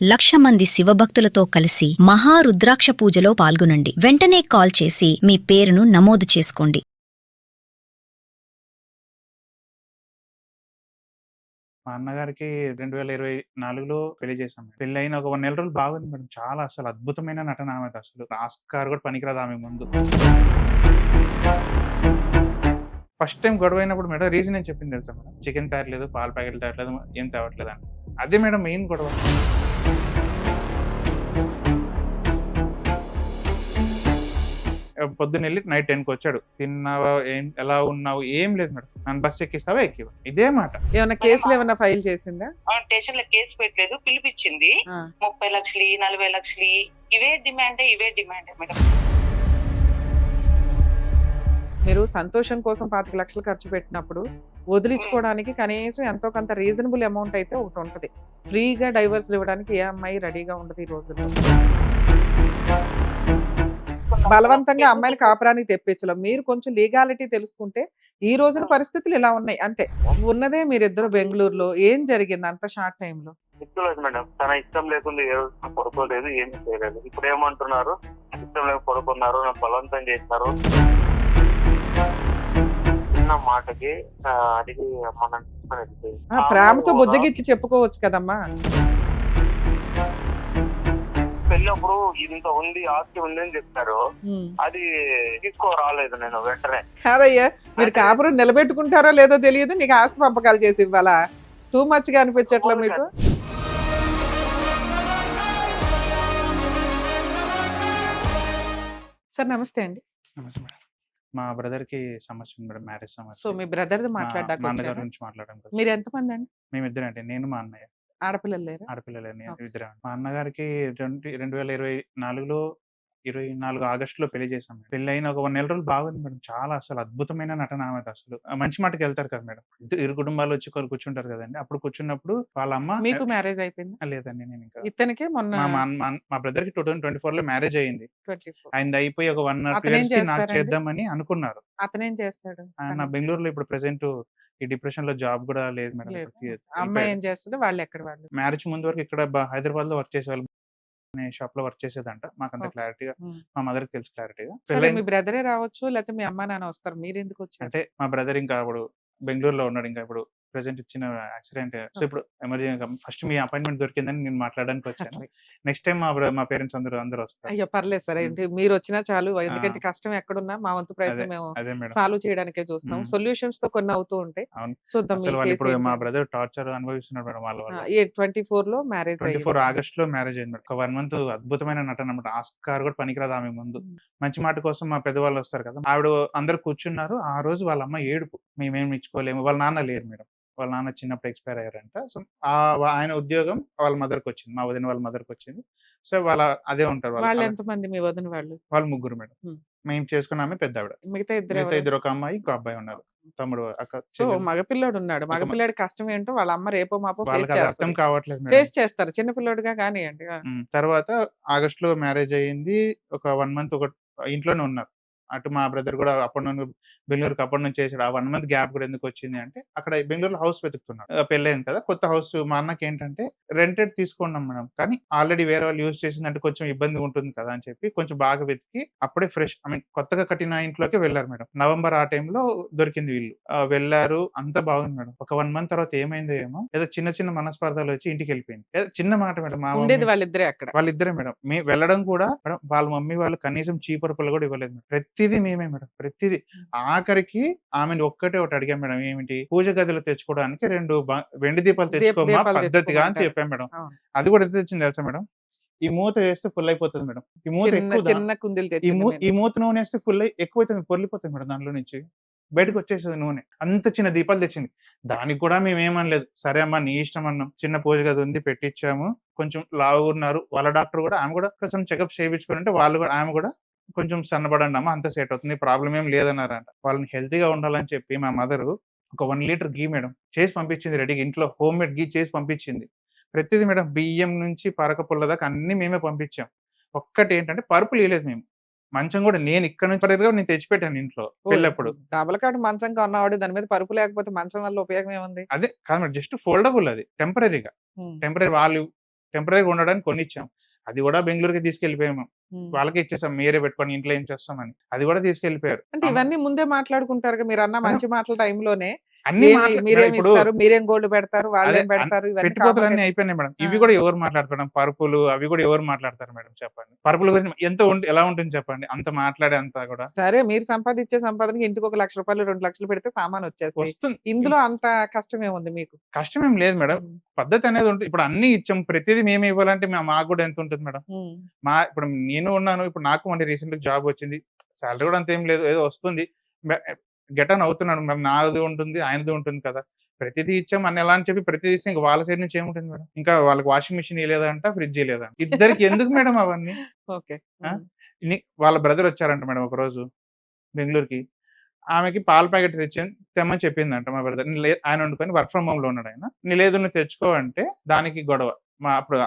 1,00,000 మంది శివభక్తులతో కలిసి మహారుద్రాక్ష పూజలో పాల్గొనండి. వెంటనే కాల్ చేసి మీ పేరును నమోదు చేసుకోండి. మా అన్నగారికి 2024లో పెళ్లి చేశాం. పెళ్లయిన ఒక 1 నెల రోజులు బాగుంది మేడం. చాలా అసలు అద్భుతమైన నటన ఆమెదసలు. ఆస్కార్ కూడా పనికిరాదు ఆమె ముందు. ఫస్ట్ టైమ్ గొడవైనప్పుడు మేడం రీజన్ ఏం చెప్పింది తెలుసా మేడం? చికెన్ తేవట్లేదు, పాల ప్యాకెట్లు తేవట్లేదు, ఏం తేవట్లేదు అని. అదే మేడం మెయిన్ గొడవ. పొద్దున్నెళ్ళి నైట్ 10కి వచ్చాడు. తిన్నావా? ఎలా ఉన్నావు? ఏం లేదు మేడం. నన్ను బస్ ఎక్కిస్తావా? ఎక్కివా. ఇదే మాట. ఏమన్నా కేసులు ఏమన్నా ఫైల్ చేసిందా? స్టేషన్ లో కేసు పెట్టలేదు, పిలిపించింది. 30 లక్షలు 40 లక్షలు ఇవే డిమాండ్ మేడం. మీరు సంతోషం కోసం 25 లక్షలు ఖర్చు పెట్టినప్పుడు వదిలించుకోవడానికి కనీసం ఎంతో కొంత రీజనబుల్ అమౌంట్ అయితే ఒకటి ఉంటది. ఫ్రీగా డైవర్స్ ఇవ్వడానికి ఏ అమ్మాయి రెడీగా ఉండదు ఈ రోజుల్లో. బలవంతంగా అమ్మాయిని కాపురానికి తెప్పించలేం. మీరు కొంచెం లీగాలిటీ తెలుసుకుంటే ఈ రోజున పరిస్థితులు ఇలా ఉన్నాయి అంతే. ఉన్నదే మీరిద్దరు బెంగళూరులో. ఏం జరిగింది అంత షార్ట్ టైమ్ లో? ఇష్టలేదు మేడం. తన ఇష్టం లేకుండా ఏ రోజు పడుకోలేదు, ఏమీ చేయలేదు. ఇప్పుడు ఏమంటున్నారు? ఇష్టం లేక పడుకున్నారు, నన్ను బలవంతం చేస్తారు. చిన్న మాటకి అడిగి మనం ప్రేమతో బుజ్జగిచ్చి చెప్పుకోవచ్చు కదమ్మా. పెళ్ళప్పుడు ఇంత ఉంది, ఆస్తి ఉంది అని చెప్తారు. అది తీసుకోరాలేదు నేను వెంటనే. కాదయ్యా, మీరు కాపురం నిలబెట్టుకుంటారో లేదో తెలియదు, నీకు ఆస్తి పంపకాలు చేసి ఇవ్వాలా? టూ మచ్ గా అనిపించట్లా మీకు? సార్ నమస్తే అండి. నమస్తే మేడం. మా బ్రదర్‌కి సమస్య ఉంది మేడం. మ్యారేజ్ సమస్య. సో మీ బ్రదర్ మా మాట్లాడడానికి అన్నగారి గురించి మాట్లాడడం కోసం. మీరు ఎంతమంది అండి? మేమిద్దరం అండి. నేను మా అన్నయ్య. ఆడపిల్లలు లేరా? ఆడపిల్లలే నేను ఓకే. ఇద్దరం. మా అన్నగారికి 2024లో 24 ఆగస్టులో పెళ్లి చేశాం. పెళ్లయిన ఒక 1 నెల రోజులు బాగుంది మేడం. చాలా అసలు అద్భుతమైన నటన ఆమెదసలు. మంచి మాటకెళ్తారు కదా మేడం. ఇరు కుటుంబాలు వచ్చి కూర్చుంటారు కదండీ. అప్పుడు కూర్చున్నప్పుడు వాళ్ళ అమ్మ మీకు మ్యారేజ్ అయిపోయింది? లేదండి నేను ఇంకా ఇతనికి మొన్న మా బ్రదర్‌కి 2024లో మ్యారేజ్ అయింది. 24. ఆయనది అయిపోయి ఒక 1 or 2 అతనేం ఇయర్స్‌కి నాకు చేస్తారండి? చేద్దామని అనుకున్నారు. అతనేం చేస్తాడు? నా బెంగుళూరులో ఇప్పుడు ప్రెజెంట్ ఈ డిప్రెషన్‌లో జాబ్ కూడా లేదు మేడం. లేదు. ఇప్పటికి అమ్మాయి ఏం చేస్తుంది? వాళ్ళు ఎక్కడ వాళ్ళు? మ్యారేజ్ ముందు వరకు ఇక్కడ హైదరాబాద్‌లో వర్క్ చేసేవాళ్ళు. అనే షాప్‌లో వర్క్ చేసేదంట. మాకంత ఓకే. క్లారిటీగా ఉమ్. మా మదర్‌కి తెలుసు క్లారిటీగా. సరే, పెళ్లయిన మీ బ్రదరే రావచ్చు లేకపోతే మీ అమ్మా నాన్న వస్తారు, మీరెందుకు వచ్చారు? అంటే మా బ్రదర్ ఇంకా అప్పుడు బెంగుళూరులో ఉన్నాడు. ఇంకా ఇప్పుడు ప్రెజెంట్ ఇచ్చిన యాక్సిడెంట్. సో, ఇప్పుడు ఎమర్జెన్సీగా ఫస్ట్ మీ అపాయింట్‌మెంట్ దొరికిందని నేను మాట్లాడడానికి వచ్చాను. నెక్స్ట్ టైమ్ మా పేరెంట్స్ అందరూ వస్తారు. అయ్యో పర్లేదు సార్, ఏంటి మీరు వచ్చినా చాలు. ఆ! ఎందుకంటే కష్టం ఎక్కడున్నా మా వంతు అదే. ప్రయత్నం మేము అదే మేడం. సాల్వ్ చేయడానికే చూస్తాం. హ్మ్. సొల్యూషన్స్ తో కొన్ని అవుతూ ఉంటాయి. అవును. చూద్దాం మీ అసలు వాళ్ళు కేసు ఇప్పుడు మా ఏంటి. బ్రదర్ టార్చర్ అనుభవిస్తున్నాడు మేడం వాళ్ళ వల్ల. 24లో మ్యారేజ్ 24 అయ్యింది. ఆగస్ట్‌లో మ్యారేజ్ అయింది మేడం. ఒక 1 మంత్ అద్భుతమైన నటన అన్నమాట. ఆస్కార్ కూడా పనికిరాదు ఆమె ముందు. మంచి మాట కోసం మా పెద్దవాళ్ళు వస్తారు కదా! ఆవిడ అందరూ కూర్చున్నారు. ఆ రోజు వాళ్ళ అమ్మ ఏడుపు. మేమేమి ఇచ్చుకోలేము. వాళ్ళ నాన్న లేరు మేడం. వాళ్ళ నాన్న చిన్నప్పుడు ఎక్స్‌పైర్ అయ్యారంట. సో, ఆయన ఉద్యోగం వాళ్ళ మదర్‌కొచ్చింది. మా వదిన వాళ్ళ మదర్‌కొచ్చింది. సో, అదే ఉంటారు వాళ్ళు. వాళ్ళు అలా ఎంతమంది మీ వదిన వాళ్ళు? వాళ్ళు ముగ్గురు మేడం. హ్మ్. మేము చేసుకున్న ఆమె పెద్దావిడ. మిగతా ఇద్దరు మిగతా ఎవరు? ఇద్దరు, ఒక అమ్మాయి, ఇంకో అబ్బాయి ఉన్నారు. తమ్ముడు, అక్క, సో చెల్లెలు. మగపిల్లోడు ఉన్నాడు. ఒక మగపిల్లాడి కష్టం ఏంటో వాళ్ళ అమ్మ రేపో మాపో ఫేస్ వాళ్ళకి అది అర్థం చేస్తారు. కావట్లేదు మేడం. ఫేస్ చేస్తారు చిన్నపిల్లోడుగా కానివ్వండి. తర్వాత ఆగస్ట్‌లో మ్యారేజ్ అయింది. ఒక 1 మంత్ ఇంట్లోనే ఉన్నారు. అటు మా బ్రదర్ కూడా బెంగుళూరుకి అప్పటి నుంచి చేసాడు. ఆ 1 మంత్ గ్యాప్ కూడా ఎందుకొచ్చింది అంటే, అక్కడ బెంగుళూరులో హౌస్ వెతుకుతున్నాడు. పెళ్లయింది కదా! కొత్త హౌస్ మా అన్నకేంటంటే రెంటెడ్ తీసుకున్నాం మేడం. కానీ ఆల్రెడీ వేరే వాళ్ళు యూజ్ చేసిందంటే కొంచెం ఇబ్బందిగా ఉంటుంది కదా అని చెప్పి కొంచెం బాగా వెతికి అప్పుడే కొత్తగా కట్టిన ఇంట్లోకే వెళ్లారు మేడం. నవంబర్ ఆ టైంలో దొరికింది ఇల్లు. వెళ్లారు. అంతా బాగుంది మేడం. ఒక 1 మంత్ తర్వాత ఏమైందో ఏమో, ఏదో చిన్న చిన్న మనస్పర్ధలు వచ్చి ఇంటికెళ్ళిపోయింది. ఏదో చిన్న మాట మేడం. మా ఉండేది మమ్మీ వాళ్ళిద్దరే అక్కడ. వాళ్ళిద్దరే మేడం. వెళ్ళడం కూడా మేడం, వాళ్ళ మమ్మీ వాళ్ళు కనీసం చీపురు కూడా ఇవ్వలేదు మేడం. ప్రతిదీ మేమే మేడం. ప్రతిదీ. ఆఖరికి ఆమెని ఒకటి అడిగాం మేడం. ఏమిటి? పూజ గదిలో తెచ్చుకోవడానికి 2 వెండి దీపాలు తెచ్చుకోమ్మా దీపాలు పద్ధతిగా అని తెచ్చుకోమంటారు. చెప్పాం మేడం. అవును. అది కూడా ఎంత తెచ్చింది తెలుసా మేడం? ఈ మూత వేస్తే ఫుల్ అయిపోతది మేడం. ఈ మూత చిన్న ఎక్కువ చిన్న కుందులు తెచ్చింది ఈ మూత నూనె ఏస్తే ఎక్కువైతుంది. పొర్లిపోతది మేడం దాంట్లో నుంచి. బయటకొచ్చేస్తది నూనె. అంత చిన్న దీపాలు తెచ్చింది. దానికి కూడా మేమేమనలేదు. సరే అమ్మా నీ ఇష్టం అన్నాం. చిన్న పూజ గది ఉంది పెట్టిచ్చాము. కొంచెం లావుగున్నారు. వాళ్ళ డాక్టర్ కూడా ఆమె కూడా కొంచెం చెకప్స్ చేయించుకోనంటే ఆమె కూడా కొంచెం సన్నబడండమ్మా అంతా సెట్ అవుతుంది. ప్రాబ్లమ్ ఏం లేదన్నారంట. వాళ్ళని హెల్తీగా ఉండాలని చెప్పి మా మదరు ఒక 1 లీటర్ ఘీ మేడం చేసి పంపించింది రెడీగా. ఇంట్లో హోమ్‌మేడ్ ఘీ చేసి పంపించింది. ప్రతిది మేడం. బియ్యం నుంచి పరక పుల్ల దాకా అన్నీ మేమే పంపించాం. ఒక్కటేంటంటే పరుపులియలేదు మేము. మంచం కూడా నేను ఇక్కడ నుంచి నేను తెచ్చిపెట్టాను ఇంట్లో పెళ్ళప్పుడు. డబల్ కాట్ మంచం కొన్నవాడు దాని మీద పరుపు లేకపోతే మంచం వల్ల ఉపయోగం ఏముంది? అదే కాదు మేడం. జస్ట్ ఫోల్డబుల్ అది. టెంపరరీగా. ఉమ్. టెంపరరీ వాళ్ళు టెంపరరీగా ఉండడానికి కొనిచ్చాం. అది కూడా బెంగుళూరుకి తీసుకెళ్ళిపోయాము. ఉమ్. వాళ్ళకే ఇచ్చేసాం. మీరే పెట్టుకోండి, ఇంట్లో ఏం చేస్తామని. అది కూడా తీసుకెళ్ళిపోయారు. అంటే ఇవన్నీ ముందే మాట్లాడుకుంటారుగా, మీరు అన్న మేడం, మంచి మాటల టైంలోనే అన్ని మీరేం ఇప్పుడు ఇస్తారు, మీరేం గోల్డ్ పెడతారు, అదే వాళ్ళేం పెడతారు, ఇవన్నీ పెట్టుపోతలు కామన్ అన్ని గా. అయిపోయినాయి మేడం. ఆ, ఇవి కూడా ఎవరు మాట్లాడతారు మేడం? పరుపులు అవి కూడా ఎవరు మాట్లాడతారు మేడం? చెప్పండి. పరుపుల గురించి ఎలా ఉంటుంది చెప్పండి? అంత మాట్లాడే అంతా కూడా సరే మీరు సంపాదించే సంపాదనకి ఇంటికి ఒక 1,00,000 2,00,000 పెడితే సామాన్ వచ్చేస్తాయి. వస్తుంది. ఇందులో అంత కష్టమే ఉంది మీకు. కష్టం ఏం లేదు మేడం. ఉమ్. పద్ధతి అనేది ఉంటుంది. ఇప్పుడు అన్ని ఇచ్చాం, ప్రతిదీ మేమే ఇవ్వాలంటే మాకు కూడా ఎంత ఉంటుంది మేడం? ఉమ్. ఇప్పుడు నేను ఉన్నాను. ఇప్పుడు నాకు మళ్ళీ రీసెంట్‌గా జాబ్ వచ్చింది. సాలరీ కూడా అంతేం లేదు. ఏదో వస్తుంది. మె గెట్ ఆన్ అవుతున్నాను. మరి నాది ఉంటుంది, ఆయనది ఉంటుంది కదా! ప్రతిదీ ఇచ్చాం అని ఎలా అని చెప్పి ప్రతిదీ ఇస్తే ఇంక వాళ్ళ సైడ్ నుంచి ఏముంటుంది మేడం? ఇంకా వాళ్ళకి వాషింగ్ మెషిన్ ఇయలేదంట, ఫ్రిడ్జ్ ఇయలేదంట. ఇద్దరికి ఎందుకు మేడం అవన్నీ? ఓకే. ఆ! ఉమ్. వాళ్ళ బ్రదర్ వచ్చారంట మేడం ఒకరోజు బెంగుళూరుకి. ఆమెకి పాల ప్యాకెట్ తెమ్మని చెప్పిందంట మా బ్రదర్. ఆయన వండుకొని వర్క్ ఫ్రమ్ హోమ్‌లో ఉన్నాడాయన. లేదు నువ్వు తెచ్చుకో అంటే దానికి గొడవ. అప్పుడు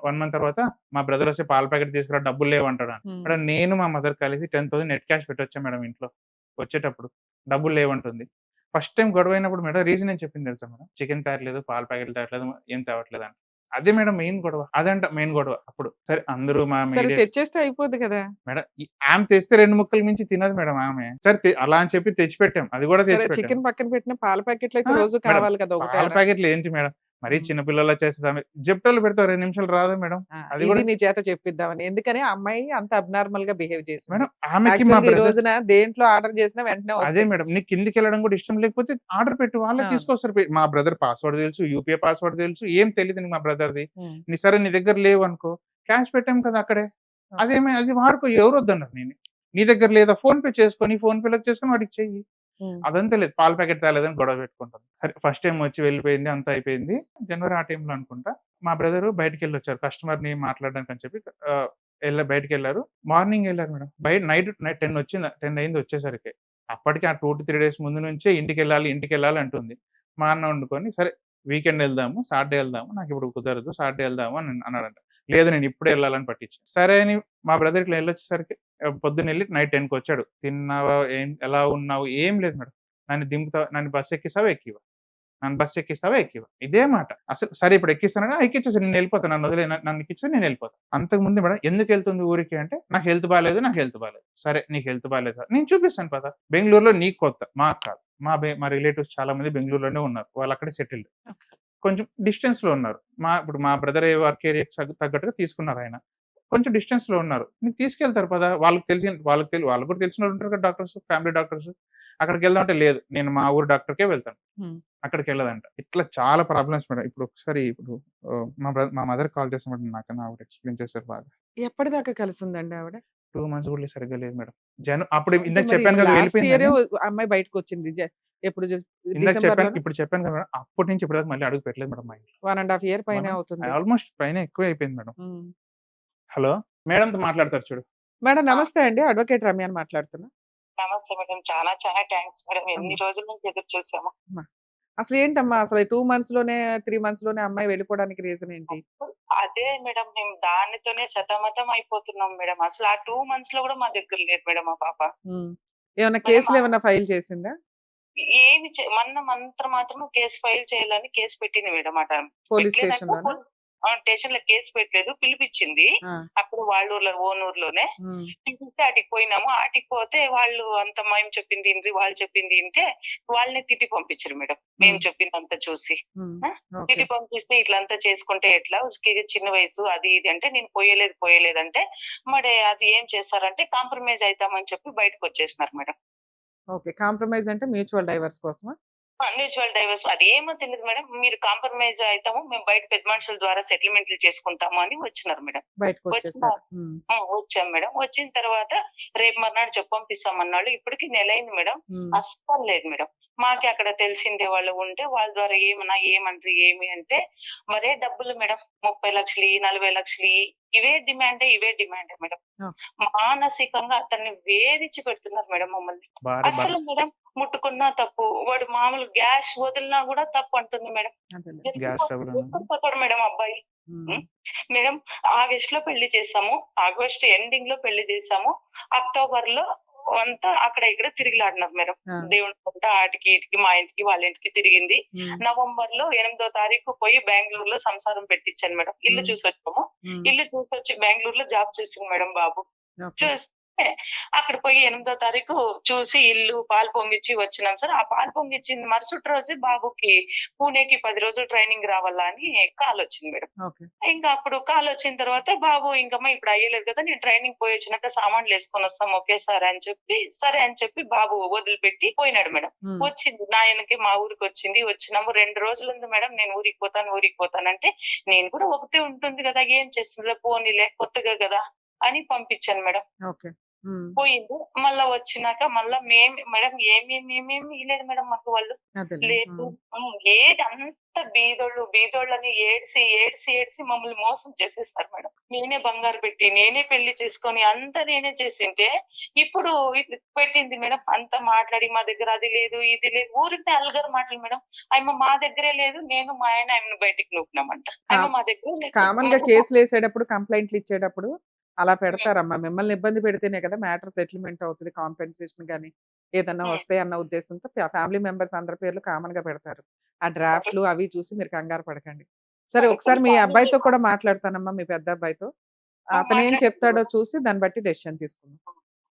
1 మంత్ తర్వాత మా బ్రదర్ వస్తే పాల ప్యాకెట్ తీసుకురా, డబ్బులు లేవంటాడు. ఉమ్. మేడం నేను మా మదర్ కలిసి 10,000 నెట్ క్యాష్ పెట్టొచ్చాం మేడం ఇంట్లో. వచ్చేటప్పుడు డబ్బులు లేవంటుంది. ఫస్ట్ టైమ్ గొడవైనప్పుడు మేడం రీజన్ ఏం చెప్పింది తెలుసా మేడం? చికెన్ తేవట్లేదు, పాల ప్యాకెట్లు తేవట్లేదు, ఏం తేవట్లేదు అంట. అదే మేడం మెయిన్ గొడవ. అదంట మెయిన్ గొడవ అప్పుడు. సరే అందరూ మా సరే మీడియా తెచ్చేస్తే అయిపోద్ది కదా. మేడం ఆమె తెస్తే 2 ముక్కలు మించి తినదు మేడం ఆమె. సరే అలా అని చెప్పి తెచ్చిపెట్టాం. అది కూడా సరే తెచ్చిపెట్టాం. చికెన్ పక్కన పెట్టిన పాల ప్యాకెట్లు అయితే ఆ! రోజు మేడం కావాలి కదా, ఒకటే పాల ప్యాకెట్లు ఏంటి మేడం? మరీ చిన్న పిల్లలా చేస్తది ఆమె. జెప్టోలో పెడితే 2 నిమిషాలు రాదా మేడం? అది ఇది కూడా నీ చేత చెప్పిద్దామని. ఎందుకని ఆ అమ్మాయి అంత అబ్నార్మల్ గా బిహేవ్ చేసింది. మేడం ఆమెకి మా యాక్చువల్గా ఈ బ్రదర్ రోజున దేంట్లో ఆర్డర్ చేసినా వెంటనే అదే వస్తాయి. మేడం. నీకు కిందకెళ్ళడం కూడా ఇష్టం లేకపోతే ఆర్డర్ పెట్టు. వాళ్ళే ఆ. తీసుకొస్తారు. మా బ్రదర్ పాస్వర్డ్ తెలుసు, యూపీఐ పాస్వర్డ్ తెలుసు. ఏం తెలీదు నీకు మా బ్రదర్‌ది. ఉమ్. సరే నీ దగ్గర లేవనుకో, క్యాష్ పెట్టాం కదా అక్కడే. అది వాడుకో, ఎవరు వద్దన్నారు నేను. నీ దగ్గర లేదా ఫోన్‌పే చేసుకొని, ఫోన్‌పే‌లోకి చేసుకొని వాడికి చెయ్యి. ఉమ్. అదంతా లేదు. పాల ప్యాకెట్ తేలేదని గొడవ పెట్టుకుంటాం. సరే ఫస్ట్ టైమ్ వచ్చి వెళ్ళిపోయింది. అంతా అయిపోయింది. జనవరి ఆ టైంలో అనుకుంటా. మా బ్రదరు బయటికెళ్ళొచ్చారు. కస్టమర్‌ని మాట్లాడడానికి అని చెప్పి బయటికెళ్లారు. మార్నింగ్ ఎళ్లారు మేడం. నైట్ 10 వచ్చింది. 10 అయింది వచ్చేసరికి. అప్పటికి ఆ 2-3 డేస్ ముందు నుంచే ఇంటికెళ్ళాలి అంటుంది. మా అన్న వండుకొని సరే వీకెండ్ ఎళ్దాము, సాటర్‌డే ఎళ్దాము. నాకిప్పుడు కుదరదు. సాటర్‌డే ఎళ్దాము అని అన్నాడంట. లేదు నేను ఇప్పుడే ఎళ్ళాలని పట్టించాను. సరే అని మా బ్రదర్ ఇట్లా ఎళ్ళొచ్చేసరికి పొద్దున్నెళ్ళి నైట్ 10కి వచ్చాడు. తిన్నావా? ఎలా ఉన్నావు? ఏం లేదు మేడం. నన్ను బస్ ఎక్కిస్తావా? ఎక్కివ్వు. నన్ను బస్ ఎక్కిస్తావా? ఎక్కివ్వు. ఇదే మాట. అసలు సరే ఇప్పుడు ఎక్కిస్తానని ఎక్కిచ్చేసాను. నేను ఎళ్ళిపోతా. నన్ను ఎక్కిస్తే నేను ఎళ్ళిపోతా. అంతకుముందు మేడం ఎందుకెళ్తుంది ఊరికి అంటే నాకు హెల్త్ బాలేదు. సరే నీకు హెల్త్ బాలేదా? నేను చూపిస్తాను పద. బెంగుళూరులో నీకు కొత్త. మాకు కాదు. మా రిలేటివ్స్ చాలా మంది బెంగుళూరులోనే ఉన్నారు. వాళ్ళు అక్కడే సెటిల్డ్. కొంచెం డిస్టెన్స్‌లో ఉన్నారు. ఇప్పుడు మా బ్రదర్ వర్క్ ఏరియాకి తగ్గట్టుగా తీసుకున్నారాయన. కొంచెం డిస్టెన్స్‌లో ఉన్నారు. నీకు తీసుకెళ్తారు పద. వాళ్ళకి కూడా తెలిసినోళ్ళు ఉంటారు కదా డాక్టర్స్, ఫ్యామిలీ డాక్టర్స్. అక్కడికెళ్దాం అంటే లేదు. నేను మా ఊరు డాక్టర్‌కే వెళ్తాను. ఉమ్. అక్కడికెళ్ళదంట. ఇట్లా చాలా ప్రాబ్లమ్స్ మేడం. ఇప్పుడు మా మదర్ కాల్ చేసినప్పుడు నాకన్నా ఆవిడ ఎక్స్‌ప్లెయిన్ చేశారు బాగా. ఎప్పటిదాకా కలిసి ఉందండి ఆవిడ? 2 మంత్స్ కూడా సరిగ్గా లేదు మేడం. అప్పుడు అంటే ఇందాక మరి చెప్పాను కదా లాస్ట్ ఇయరే వెళ్ళిపోయిందని. అమ్మాయి బయటకు వచ్చింది. ఎప్పుడు ఇందాక డిసెంబర్ చెప్పాను. లోనా? ఇప్పుడు చెప్పాను కదా మేడం. అప్పటి నుంచి ఇప్పటిదాకా మళ్ళీ అడుగు పెట్టలేదు మేడం మా ఇంట్లో. 1.5 ఇయర్ పైనే అవుతుంది. ఆల్‌మోస్ట్ పైన ఎక్కువే అయిపోయింది మేడం. ఉమ్. హలో! మేడంతో మాట్లాడతారు చూడు. మేడం నమస్తే అండి, అడ్వకేట్ రమ్య అని మాట్లాడుతున్నా. నమస్తే మేడం. చాలా చాలా థ్యాంక్స్ మేడం. ఎన్ని అమ్మా. రోజుల నుంచి ఎదురు చూసాము. అసలు ఏంటమ్మా, అసలు 2 మంత్స్ లోనే 3 మంత్స్ లోనే అమ్మాయి వెళ్ళిపోవడానికి రీజన్ ఏంటి? అదే మేడం, మేము దానితోనే సతమతం అయిపోతున్నాం మేడం. అసలు ఆ 2 మంత్స్ లో కూడా మా దగ్గర లేదు మేడం మా పాప. ఉమ్. ఏమన్నా మేడం కేసులు ఏమన్నా ఫైల్ చేసిందా? ఏమి మాత్రం కేసు ఫైల్ చేయాలని కేసు పెట్టింది మేడం అట. పోలీస్ పెట్టలేదంటే స్టేషన్ లోనా? స్టేషన్ లో కేసు పెట్టలేదు, పిలిపించింది. ఆ. అప్పుడు వాళ్ళ ఓన్ ఊర్లోనే ఉమ్. పిలిపిస్తే అటుకి పోయినాము. అటుకి పోతే వాళ్ళు అంత మేము చెప్పింది ఇంటి, వాళ్ళు చెప్పింది ఇంటే వాళ్ళని తిట్టి పంపించారు మేడం. మేము చెప్పిందంతా చూసి ఉమ్. ఓకే. తిట్టి పంపిస్తే ఇట్లంతా చేసుకుంటే ఎట్లా, చిన్న వయసు అది ఇది అంటే నేను పోయలేదంటే మరి అది ఏం చేస్తారంటే కాంప్రమైజ్ అవుతామని చెప్పి బయటకు వచ్చేసినారు మేడం. ఓకే. కాంప్రమైజ్ అంటే మ్యూచువల్ డైవర్స్ కోసమా? మ్యూచువల్ డైవర్స్ అది ఏమో తెలియదు మేడం. మీరు కాంప్రమైజ్ అవుతాము, మేము బయట పెద్ద మనుషుల ద్వారా సెటిల్మెంట్లు చేసుకుంటాము అని వచ్చినారు మేడం. బయటకు వచ్చిన వచ్చేసారు. ఉమ్. వచ్చాం మేడం. వచ్చిన తర్వాత రేపు మర్నాడు చెప్పంపిస్తామన్నాడు. ఇప్పటికి నెల అయింది మేడం. ఉమ్. అస్సలు లేదు మేడం. మాకి అక్కడ తెలిసిందే వాళ్ళు ఉంటే వాళ్ళ ద్వారా ఏమంటారు ఏమి అంటే మరే డబ్బులు మేడం. 30 లక్షలు 40 లక్షలు ఇవే డిమాండే మేడం. ఆ. మానసికంగా అతన్ని వేధించి పెడుతున్నారు మేడం మమ్మల్ని. అసలు మేడం ముట్టుకున్నా తప్పు, వాడు మామూలు గ్యాస్ వదిలినా కూడా తప్పు అంటుంది మేడం. అదేలే. గ్యాస్ ట్రబుల్ ఎక్కడ పోతాడు మేడం అబ్బాయి? ఉమ్. మేడం ఆగస్ట్ లో పెళ్లి చేసాము, ఆగస్ట్ ఎండింగ్ లో పెళ్లి చేసాము, అక్టోబర్ లో అంతా అక్కడ ఇక్కడ తిరిగిలాడినారు మేడం. ఆ, దేవుడి అంతా ఆటికి ఇటుకి మా ఇంటికి వాళ్ళ ఇంటికి తిరిగింది. ఉమ్, నవంబర్ లో 8వ తారీఖు పోయి బెంగళూరులో సంసారం పెట్టించాను మేడం. ఇల్లు ఉమ్, చూసొచ్చాము. ఉమ్, ఇల్లు చూసొచ్చి బెంగళూరులో జాబ్ చేసింది మేడం బాబు. ఓకే. చూస్తే అక్కడ పోయి 8వ తారీఖు చూసి ఇల్లు పాలు పొంగిచ్చి వచ్చినాం సార్. ఆ పాలు పొంగిచ్చింది మరుసటి రోజు బాబుకి పూణేకి 10 రోజులు ట్రైనింగ్ రావాలా అని కాల్ వచ్చింది మేడం. ఓకే. ఇంకా అప్పుడు కాల్ వచ్చిన తర్వాత బాబు ఇంకమ్మా ఇప్పుడు అయ్యలేదు కదా, నేను ట్రైనింగ్ పోయి వచ్చినాక సామాన్లు వేసుకొని వస్తాం ఒకేసారి అని చెప్పి సరే అని చెప్పి బాబు వదిలిపెట్టి పోయినాడు మేడం. ఉమ్, వచ్చింది నాయనకి మా ఊరికి వచ్చింది. వచ్చినాము 2 రోజులు ఉంది మేడం. నేను ఊరికి పోతానంటే నేను కూడా ఒకతే ఉంటుంది కదా, ఏం చేస్తుందిలే పోనీలే కొత్తగా కదా అని పంపించాను మేడం. ఓకే. ఉమ్, పోయింది. మళ్ళా వచ్చినాక మళ్ళా మేడం ఏమేమి ఇలేదు మేడం మాకు వాళ్ళు. అదేలే. లేదు ఉమ్, ఏది అంత బీదోళ్ళని ఏడ్చి మమ్మల్ని మోసం చేసేస్తారు మేడం. నేనే బంగారు పెట్టి నేనే పెళ్లి చేసుకొని అంతా నేనే చేసింటే ఇప్పుడు ఇది పెట్టింది మేడం. అంతా మాట్లాడి మా దగ్గర అది లేదు ఇది లేదు ఊరికే అల్గర్ మాటలు మేడం. ఆయమ్మ మా దగ్గరే లేదు, నేను మా ఆయనను బయటికి నూకినామంట. ఆయమ్మ మా దగ్గర లేదు. కామన్ గా కేసులు వేసేటప్పుడు కంప్లైంట్లు ఇచ్చేటప్పుడు అలా పెడతారమ్మా. మిమ్మల్ని ఇబ్బంది పెడితేనే కదా మ్యాటర్ సెటిల్మెంట్ అవుతుంది, కాంపెన్సేషన్ గానీ ఏదన్నా వస్తాయి అన్న ఉద్దేశంతో ఫ్యామిలీ మెంబర్స్ అందరి పేర్లు కామన్ గా పెడతారు. ఆ డ్రాఫ్ట్లు అవి చూసి మీరు కంగారు పడకండి. సరే, ఒకసారి మీ అబ్బాయితో కూడా మాట్లాడతానమ్మా, మీ పెద్ద అబ్బాయితో. అతను ఏం చెప్తాడో చూసి దాన్ని బట్టి డెసిషన్ తీసుకుందాం.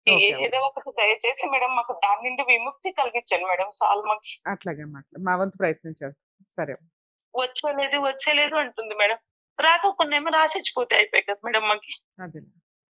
ఓకే. ఏదో ఒకటి దయచేసి మేడం మాకు దాని నుండి విముక్తి కలిగించండి మేడం. సాల్మకి అట్లాగే మా వంతు ప్రయత్నం చేస్తాం. సరే. వచ్చేలేదు అంటుంది మేడం. రాకపోయినేమో రాసిచ్చిపోతే అయిపోయి కదా మేడం మాకి. అదే.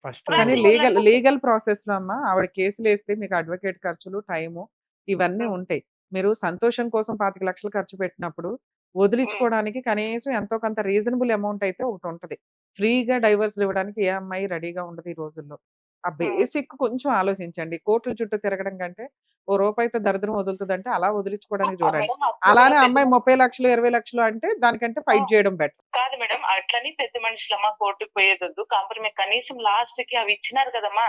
ఫస్ట్ కానీ రాసి లీగల్ ప్రాసెస్ లో అమ్మా ఆవిడ కేసులు వేస్తే మీకు అడ్వకేట్ ఖర్చులు, టైము ఇవన్నీ ఉంటాయి. మీరు సంతోషం కోసం 25 లక్షలు ఖర్చు పెట్టినప్పుడు వదిలించుకోవడానికి కనీసం ఎంతో కొంత రీజనబుల్ అమౌంట్ అయితే ఒకటి ఉంటది. ఫ్రీగా డైవర్స్ ఇవ్వడానికి ఏ అమ్మాయి రెడీగా ఉండదు ఈ రోజుల్లో. ఆ బేసిక్ కొంచెం ఆలోచించండి. కోర్టుల చుట్టూ తిరగడం కంటే ఓ రూపాయితో దరిద్రం వదులుతుందంటే అలా వదిలించుకోవడానికి చూడండి. మేడం అలానే అమ్మాయి 30 లక్షలు 20 లక్షలు అంటే దానికంటే ఫైట్ చేయడం బెటర్. కాదు మేడం, అట్లని పెద్ద మనుషులమ్మా కోర్టుకు పోయేదొద్దు. కాంప్రమైజ్ కనీసం లాస్ట్ కి అవి ఇచ్చినారు కదమ్మా,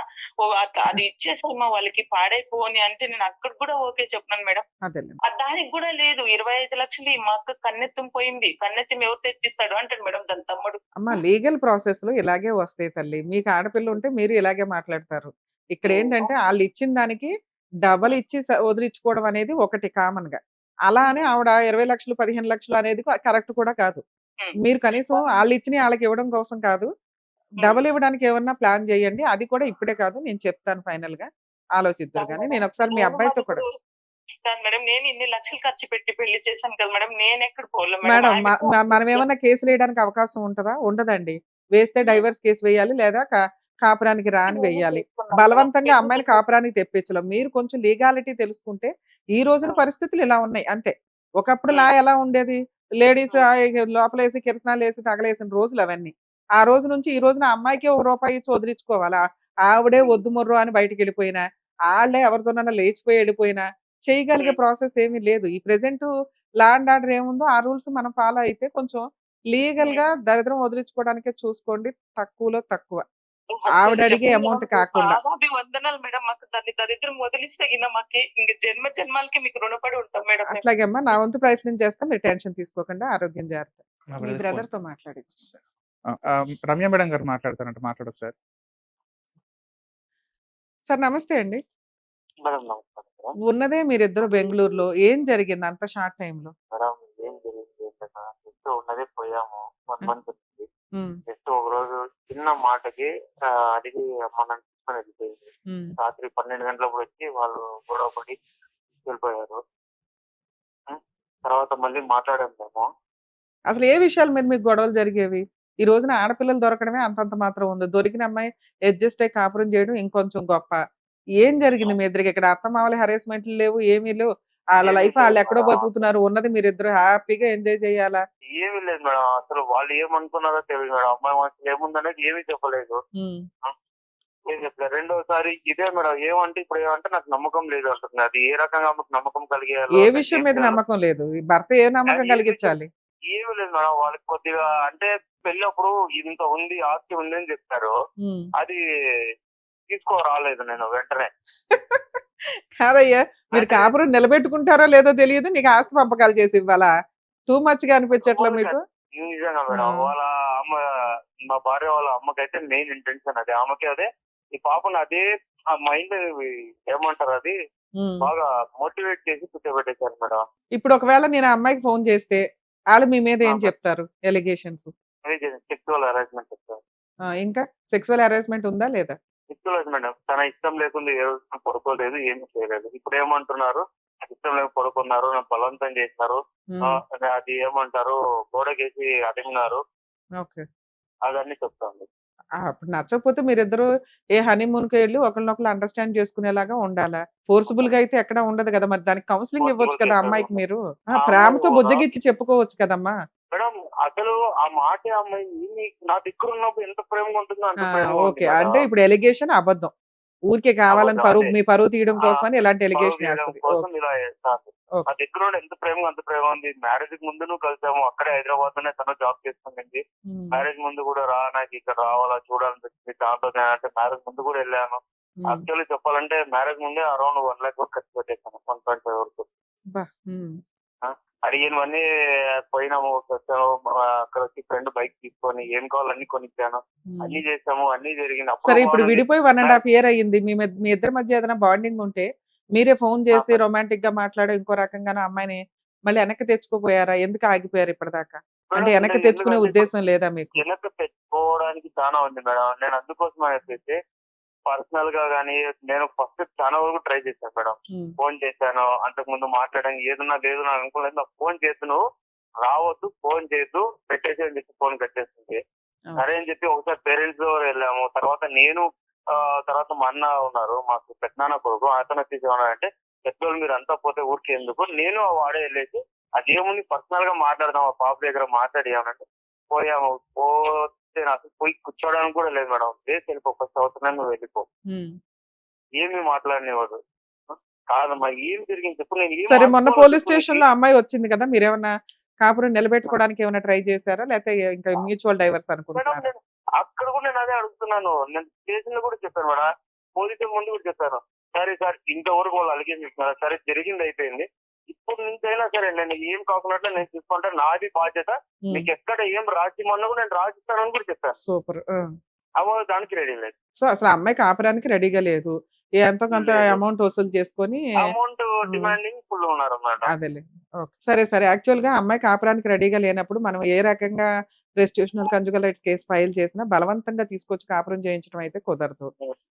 అది ఇచ్చేసమ్మా వాళ్ళకి పాడైపోని అంటే నేను అక్కడ కూడా ఓకే చెప్పినాను మేడం. అదేలే. దానికి కూడా లేదు. 25 లక్షలు మా అక్క కన్నెత్తం పోయింది. కన్నెత్తం ఎవరు తెచ్చిస్తాడు అంటాడు మేడం దాని తమ్ముడు. అమ్మ లీగల్ ప్రాసెస్ లో ఇలాగే వస్తాయి తల్లి. మీకు ఆడపిల్ల ఉంటే మీరు ఇలాగే మాట్లాడతారు. ఇక్కడ ఏంటంటే వాళ్ళు ఇచ్చిన దానికి డబల్ ఇచ్చి వదిలించుకోవడం అనేది ఒకటి కామన్ గా. అలా అని ఆవిడ 20 లక్షలు 15 లక్షలు అనేది కరెక్ట్ కూడా కాదు. మీరు కనీసం వాళ్ళు ఇచ్చిన వాళ్ళకి ఇవ్వడం కోసం కాదు, డబల్ ఇవ్వడానికి ఏమన్నా ప్లాన్ చేయండి. అది కూడా ఇప్పుడే కాదు, నేను చెప్తాను ఫైనల్ గా ఆలోచిద్దారు. కానీ నేను ఒకసారి మీ అబ్బాయితో కూడా కాదు మేడం, నేను ఇన్ని లక్షలు ఖర్చు పెట్టి పెళ్లి చేశాను కదా మేడం, నేను ఎక్కడ పోలే మేడం మేడం. మనం ఏమన్నా కేసులు వేయడానికి అవకాశం ఉంటుందా? ఉండదండి. వేస్తే డైవర్స్ కేసు వేయాలి, లేదా కాపురానికి రాని వేయాలి. బలవంతంగా అమ్మాయిని కాపురానికి తెప్పించలేం. మీరు కొంచెం లీగాలిటీ తెలుసుకుంటే ఈ రోజున పరిస్థితులు ఇలా ఉన్నాయి అంతే. ఒకప్పుడు లా ఎలా ఉండేది? లేడీస్ లోపలేసి కిరసనాలు వేసి తగలేసిన రోజులు అవన్నీ. ఆ రోజు నుంచి ఈ రోజున అమ్మాయికి ₹1 ఇచ్చి వదిలించుకోవాలా? ఆవిడే వద్దు మొర్రో అని బయటికి వెళ్ళిపోయినా, ఆళ్లే ఎవరితోనన్నా లేచిపోయి వెళ్ళిపోయినా చేయగలిగే ప్రాసెస్ ఏమీ లేదు. ఈ ప్రెజెంట్ లా అండ్ ఆర్డర్ ఏముందో ఆ రూల్స్ మనం ఫాలో అయితే కొంచెం లీగల్ గా దరిద్రం వదిలించుకోవడానికే చూసుకోండి. తక్కువలో తక్కువ. ఆవిడ అడిగే అమౌంట్ కాకుండా. వందనాలు మేడం, మాకు దాన్ని దరిద్రం వదిలిస్తే మాకి ఇంక జన్మ జన్మాలకి మీకు రుణపడి ఉంటాం మేడం. అట్లాగే అమ్మా, నా వంతు ప్రయత్నం చేస్తాం. మీరు టెన్షన్ తీసుకోకుండా ఆరోగ్యం జాగ్రత్త. మా మీ brother బ్రదర్ తో మాట్లాడించు. రమ్య మేడం గారు మాట్లాడతారంట, మాట్లాడొచ్చు సార్. సార్ నమస్తే అండి. మేడం నమస్కారం మేడం. ఉన్నదే మీరిద్దరు బెంగళూరులో. ఏం జరిగింది అంత షార్ట్ టైమ్ లో? మేడం ఏం జరిగింది ఏంటన్నా, జస్ట్ ఉన్నదే పోయాము 1 month నుంచి. ఉమ్, జస్ట్ ఒక రోజు చిన్న మాటకి అడిగి అమ్మ నన్ను తీసుకొని వెళ్ళిపోయింది. ఉమ్, రాత్రి 12 గంటలప్పుడు వచ్చి వాళ్ళు గొడవ పడి వెళ్ళిపోయారు. తర్వాత మళ్ళీ మాట్లాడాము మేము. అసలు ఏ విషయాల మీద మీకు గొడవలు జరిగేవి? ఈ రోజున ఆడపిల్లలు దొరకడమే అంతంత మాత్రం ఉంది. దొరికిన అమ్మాయి అడ్జస్ట్ అయ్యి కాపురం చేయడం ఇంకొంచెం గొప్ప. ఏం జరిగింది మీ ఇద్దరికి? ఇక్కడ అత్తమామల హెరాస్మెంట్లు లేవు, ఏమీ లేవు. వాళ్ళ లైఫ్ వాళ్ళు ఎక్కడో బతుకుతున్నారు. ఉన్నది మీరిద్దరు హ్యాపీగా ఎంజాయ్ చేయాలా? ఏమీ లేదు మేడం, అసలు వాళ్ళు ఏమనుకున్నారో తెలియదు మేడం. అమ్మాయి మనసులో ఏముందనేది ఏమీ చెప్పలేదు. ఉమ్, ఏం చెప్పలేదు. రెండోసారి ఇదే మేడం, ఏమంటే ఇప్పుడు ఏమంటే నాకు నమ్మకం లేదు అంటుంది. అది ఏ రకంగా ఆమెకు నమ్మకం కలిగేయాలో ఏ విషయం మీద నమ్మకం లేదు? ఈ భర్త ఏ నమ్మకం కలిగించాలి? ఏమీ లేదు మేడం. వాళ్ళకి కొద్దిగా అంటే పెళ్ళప్పుడు ఇంత ఉంది, ఆస్తి ఉంది అని చెప్పారు. ఉమ్. అది తీసుకోరాలేదు నేను వెంటనే. కాదయ్యా, మీరు కాపురం నిలబెట్టుకుంటారో లేదో తెలియదు, నీకు ఆస్తి పంపకాలు చేసి ఇవ్వాలా? టూ మచ్ గా అనిపించట్లే మీకు? నిజంగా మేడం, వాళ్ళ అమ్మ, మా భార్య వాళ్ళ అమ్మకైతే మెయిన్ ఇంటెన్షన్ అదే. ఆమెకి అదే, ఈ పాపను అదే ఆ మైండ్ ఏమంటారు అది ఉమ్. బాగా మోటివేట్ చేసి కూర్చోబెట్టేశారు మేడం. ఇప్పుడు ఒకవేళ నేను ఆ అమ్మాయికి ఫోన్ చేస్తే వాళ్ళు మీ మీద ఏం మేడం. చెప్తారు ఎలిగేషన్స్? అదే సెక్సువల్ హెరాస్మెంట్ చెప్తారు. ఇంకా సెక్సువల్ హెరాస్మెంట్ ఉందా లేదా? Sexual madam. తన ఇష్టం లేకుండా ఏ రోజు పడుకోలేదు, ఏమీ చేయలేదు. ఇప్పుడు ఏమంటున్నారు, ఇష్టం లేక పడుకున్నారు, నన్ను బలవంతం చేసినారు, అది ఏమంటారు గోడకేసి అడిగినారు, ఓకే. అదన్నీ చెప్తాను. అప్పుడు నచ్చకపోతే మీరిద్దరు ఏ హనీమూన్‌కి వెళ్లి ఒకళ్ళనొకళ్ళు అండర్‌స్టాండ్ చేసుకునేలాగా ఉండాలా? ఫోర్సిబుల్‌గా అయితే ఎక్కడ ఉండదు కదా! మరి దానికి కౌన్సెలింగ్ ఇవ్వచ్చు కదా అమ్మాయికి మీరు. ఆ ప్రేమతో అమ్మాయి బుజ్జగిచ్చి చెప్పుకోవచ్చు కదమ్మా! మేడం అసలు ఆ మాటే అమ్మాయి నా దగ్గర ఉన్నప్పుడు ఎంత ప్రేమగా ఉంటుందో అంత ప్రేమగా ఉంది ఓకే. మేడం. అంటే ఇప్పుడు ఎలిగేషన్ అబద్ధం. ఊరికే కావాలని అబద్ధం అదే. మీ పరువు తీయడం ఆ కోసమని ఇలాంటి పరువు ఎలిగేషన్ తీయడం ఏస్తది. కోసం ఓకే. ఇలా చేస్తారు. ఓకే. నా దగ్గర ఉండి ఎంత ప్రేమగా అంత ప్రేమ ఉంది. మ్యారేజ్ కి ముందు నువ్వు కలిసాము, అక్కడే హైదరాబాద్ లోనే తను జాబ్ చేసుకుంటుంది. హ్మ్. మ్యారేజ్ ముందు కూడా రా, నాకు ఇక్కడ రావాలా చూడాలనిపించింది, దాంతో అంటే మ్యారేజ్ ముందు కూడా వెళ్ళాను. హ్మ్. యాక్చువల్లీ చెప్పాలంటే మ్యారేజ్ ముందే అరౌండ్ 1 lakh వరకు ఖర్చు పెట్టేసాను, 1.5 వరకు. అబ్బా! హ్మ్. అడిగినవన్నీ పోయినాము, వచ్చాము, అక్కడ వచ్చి ఫ్రెండ్ బైక్ తీసుకొని ఏం కావాలో అన్ని కొనిచ్చాను, హ్మ్. అన్ని చేసాము, అన్ని జరిగింది. సరే అప్పుడు ఇప్పుడు బాగుంది. విడిపోయి 1 ½ ఇయర్ అయ్యింది. మీ ఇద్దరి మధ్య ఏదైనా బాండింగ్ ఉంటే మీరే ఫోన్ చేసి రొమాంటిక్‌గా మాట్లాడి ఇంకో రకంగానో అమ్మాయిని మళ్ళీ వెనక్కి తెచ్చుకోపోయారా? ఎందుకు ఆగిపోయారు ఇప్పటిదాకా? అంటే మేడం వెనక్కి తెచ్చుకునే ఎందుకంటే ఇప్పుడు ఉద్దేశం లేదా మీకు? వెనక్కి తెచ్చుకోవడానికి చాలా ఉంది మేడం. నేను అందుకోసం అయితే పర్సనల్ గా గానీ నేను ఫస్ట్ చాలా వరకు ట్రై చేశాను మేడం. హ్మ్. ఫోన్ చేశాను, అంతకు ముందు మాట్లాడడానికి ఏదన్నా లేదు నాకు అనుకోలేదు. నాకు ఫోన్ చేసి నువ్వు రావద్దు, ఫోన్ చేయొద్దు, పెట్టేసి అని చెప్పి ఫోన్ కట్టేస్తుంది. సరే అని చెప్పి ఒకసారి పేరెంట్స్ దగ్గర వెళ్ళాము. తర్వాత నేను తర్వాత మా అన్న ఉన్నారు, మాకు పెద్దనాన్న కొడుకు, అతను వచ్చేసి ఏమన్నాడంటే పెద్దోళ్ళు మీరు అంతా పోతే ఊరికి ఎందుకు, నేను వాడే వెళ్ళేసి అదేముంది పర్సనల్ గా మాట్లాడదాం, ఆ పాప దగ్గర మాట్లాడి ఏమనంటే పోయాము. నేను అసలు పోయి కూర్చోవడానికి కూడా లేదు మేడం. వేసి వెళ్ళిపో, ఫస్ట్ అవసరం నువ్వు వెళ్ళిపో, హ్మ్. ఏమి మాట్లాడినవాడు కాదమ్మా, ఏం జరిగింది చెప్పు, నేను ఏం సరే మొన్న ఆడుకోవాలో పోలీస్ చెప్పు నీకు. స్టేషన్‌లో అమ్మాయి వచ్చింది కదా! మీరేమన్నా కాపురం నిలబెట్టుకోవడానికి ఏమైనా ట్రై చేసారా? లేకపోతే ఇంకా మ్యూచువల్ డైవర్స్ మేడం అనుకుంటున్నారా? నేను అక్కడ కూడా నేను అదే అడుగుతున్నాను. నేను స్టేషన్ లో కూడా చెప్పాను మేడం, పోలీసు ముందు కూడా చెప్పాను. సరే సార్ ఇంతవరకు వాళ్ళు అలిగేషన్ ఇస్తున్నారు, సరే జరిగింది అయిపోయింది, ఇప్పుడు నుంచైనా సరే నేను ఏం కాకున్నట్లు నేను చూసుకుంటే నాది బాధ్యత, హ్మ్. మీకు ఎక్కడ ఏం రాసిమన్నా కూడా నేను రాసిస్తానని కూడా చెప్పాను. సూపర్. అవ్వ దానికి రెడీ లేదు. సో, అసలు ఆ అమ్మాయి కాపురానికి రెడీగా లేదు. ఎంతో కొంత లేదు. అమౌంట్ వసూలు చేసుకొని అమౌంట్ హ్మ్. డిమాండింగ్ ఫుల్ ఉన్నారన్నమాట. అదేలే. ఓకే. సరే, సరే. యాక్చువల్‌గా అమ్మాయి కాపురానికి రెడీగా లేనప్పుడు మనం ఏ రకంగా రెస్టిట్యూషనల్ కంజుగల్ రైట్స్ కేస్ ఫైల్ చేసినా బలవంతంగా తీసుకొచ్చి కాపురం చేయించడం అయితే కుదరదు.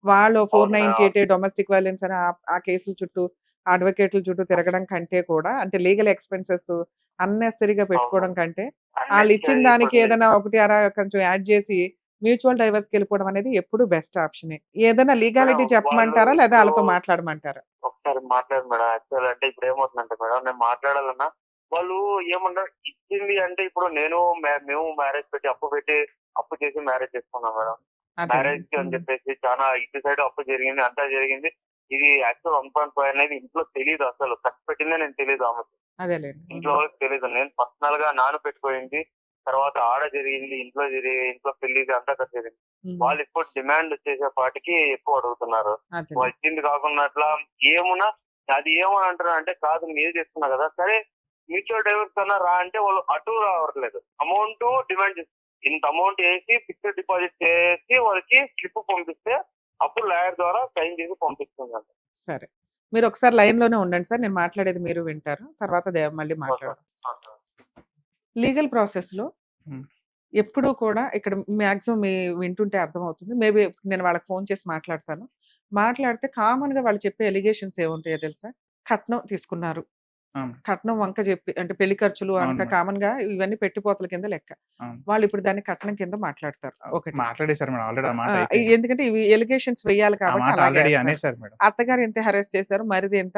వాళ్ళు అవును మేడం. 498 డొమెస్టిక్ వయలెన్స్ అని ఆ కేసుల చుట్టూ అడ్వకేట్‌ల చుట్టూ తిరగడం కంటే కూడా అంటే లీగల్ ఎక్స్‌పెన్సెస్ అన్నెసెసరీగా పెట్టుకోవడం అవును. కంటే ఆళ్ళిచ్చిన దానికి ఇప్పుడు ఏదైనా ఒకటి అర కొంచెం యాడ్ చేసి మ్యూచువల్ డైవర్స్‌కెళ్ళిపోవడం అనేది ఎప్పుడు బెస్ట్ ఆప్షనే. ఏదైనా లీగాలిటీ మేడం చెప్పమంటారా? వాళ్ళు లేదా ఇప్పుడు ఆళ్ళతో మాట్లాడమంటారా? ఒకసారి మాట్లాడు మేడం. యాక్చువల్ అంటే ఇప్పుడు ఏమవుతుందంటే మేడం, నేను మాట్లాడాలన్నా వాళ్ళు ఏమన్నారు ఇచ్చింది అంటే ఇప్పుడు మేము మ్యారేజ్ పెట్టి అప్పు చేసి మ్యారేజ్ చేసుకున్నాం మేడం. అదేలెండి. మ్యారేజ్ కి అని చెప్పేసి చాలా ఇటు సైడ్ అప్పు జరిగింది, అంతా జరిగింది. ఇది యాక్చువల్ 1.5 అనేది ఇంట్లో తెలీదు, అసలు ఖర్చు పెట్టిందే నేను తెలీదు ఆమెకు. అదేలెండి. ఇంట్లో వాళ్ళకి తెలీదు. నేను పర్సనల్ గా నాన్న పెట్టుకోయింది. తర్వాత ఆడ జరిగింది, ఇంట్లో పెళ్లిది అంతా ఖర్చు జరిగింది. హ్మ్. వాళ్ళు ఇప్పుడు డిమాండ్ చేసేపాటికి ఎక్కువ అడుగుతున్నారు. అదేలే. వాళ్ళు ఇచ్చింది కాకుండా అట్లా ఏమున్నా అది ఏమని అంటారు అంటే కాదు మీరు చేస్తున్నా కదా, సరే మ్యూచువల్ డైవర్స్ కన్నా రా అంటే వాళ్ళు అటు రావట్లేదు. అమౌంట్ డిమాండ్ చేస్తారు. ఇంత అమౌంట్ వేసి ఫిక్స్డ్ డిపాజిట్ చేసి వాళ్ళకి స్లిప్ పంపిస్తే అప్పుడు లాయర్ ద్వారా సైన్ చేసి పంపిస్తుందంట. సరే. మీరొకసారి లైన్‌లోనే ఉండండి సార్. నేను మాట్లాడేది మీరు వింటారు. తర్వాత మళ్ళీ మాట్లాడదాం. లీగల్ ప్రాసెస్‌లో హ్మ్. ఎప్పుడూ కూడా ఇక్కడ మాక్సిమం వింటుంటే అర్థమవుతుంది. మేబీ నేను వాళ్ళకి ఫోన్ చేసి మాట్లాడతాను. మాట్లాడితే కామన్‌గా వాళ్ళు చెప్పే ఎలిగేషన్స్ ఏముంటాయో తెలుసా? కట్నం తీసుకున్నారు. అవును. కట్నం వంక చెప్పి అంటే పెళ్లి ఖర్చులు అవును అంట మేడం. కామన్‌గా ఇవన్నీ పెట్టుపోతల కింద లెక్క. అవును. వాళ్ళిప్పుడు దాన్ని కట్నం కింద మాట్లాడతారు. ఒకటి. మాట్లాడేసారు మేడం. ఆల్రెడీ ఆ మాట అయిపోయింది. ఎందుకంటే ఇవి ఎలిగేషన్స్ వెయ్యాలి ఆ కాబట్టి మాట అలాగే ఆల్రెడీ ఏస్తారు. అనేసారు మేడం. అత్తగారు ఇంత హెరాస్ చేశారు, మరిది ఇంత,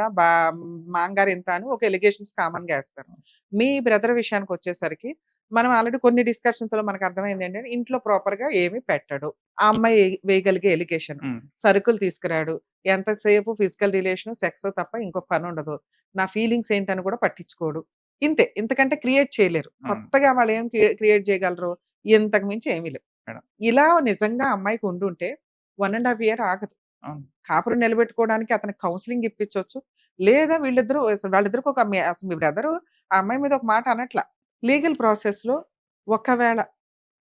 మామగారు ఇంత అని ఒక ఎలిగేషన్స్ కామన్‌గా ఏస్తారు. మీ బ్రదర్ విషయానికొచ్చేసరికి మనం ఆల్రెడీ కొన్ని డిస్కషన్స్‌లో మనకు అర్థమైందేంటంటే ఇంట్లో ప్రాపర్‌గా ఏమి పెట్టడు. ఆ అమ్మాయి వేయగలిగే ఎలిగేషన్. హ్మ్. సరుకులు తీసుకురాడు. ఎంతసేపు ఫిజికల్ రిలేషను, సెక్స్ తప్ప ఇంకో పనుండదు. నా ఫీలింగ్స్ ఏంటని కూడా పట్టించుకోడు. ఇంతే. ఇంతకంటే క్రియేట్ చేయలేరు. అవును. కొత్తగా వాళ్ళేం క్రియేట్ చేయగలరు? ఇంతకు మించి ఏమీ లేవు. మేడం. ఇలా నిజంగా అమ్మాయికి ఉండుంటే 1 ½ ఇయర్ ఆగదు. అవును. కాపురం నిలబెట్టుకోవడానికి అతనికి కౌన్సెలింగ్ ఇప్పించొచ్చు. లేదా వీళ్ళిద్దరూ వాళ్ళిద్దరికి అసలు మీ బ్రదరు ఆ అమ్మాయి మీద ఒక మాట అనట్ల. లీగల్ ప్రాసెస్‌లో ఒకవేళ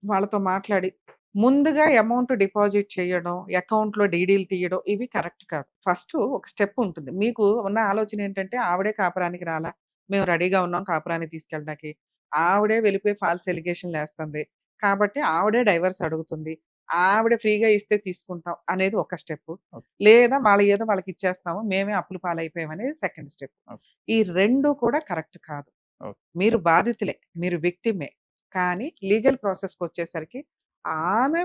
వాళ్ళతో మాట్లాడి ముందుగా అమౌంట్ డిపాజిట్ చేయడం, అకౌంట్‌లో డీడీలు తీయడం ఇవి కరెక్ట్ కాదు. ఫస్టు ఒక స్టెప్ ఉంటుంది. మీకు ఉన్న ఆలోచన ఏంటంటే ఆవిడే కాపురానికి రాలా. మేము రెడీగా ఉన్నాం కాపురానికి తీసుకెళ్ళడానికి. ఆవిడే వెళ్ళిపోయి ఫాల్స్ ఎలిగేషన్‌లేస్తుంది. కాబట్టి ఆవిడే డైవర్స్ అడుగుతుంది. ఆవిడ ఫ్రీగా ఇస్తే తీసుకుంటాం అనేది ఒక స్టెప్పు. ఓకే. లేదా ఏదో వాళ్ళకిచ్చేస్తాము. మేమే అప్పుల పాలైపోయాం అనేది సెకండ్ స్టెప్. ఓకే. ఈ 2 కూడా కరెక్ట్ కాదు. ఓకే. మీరు బాధితులే. మీరు విక్టిమే. కానీ లీగల్ ప్రాసెస్‌కొచ్చేసరికి ఆమె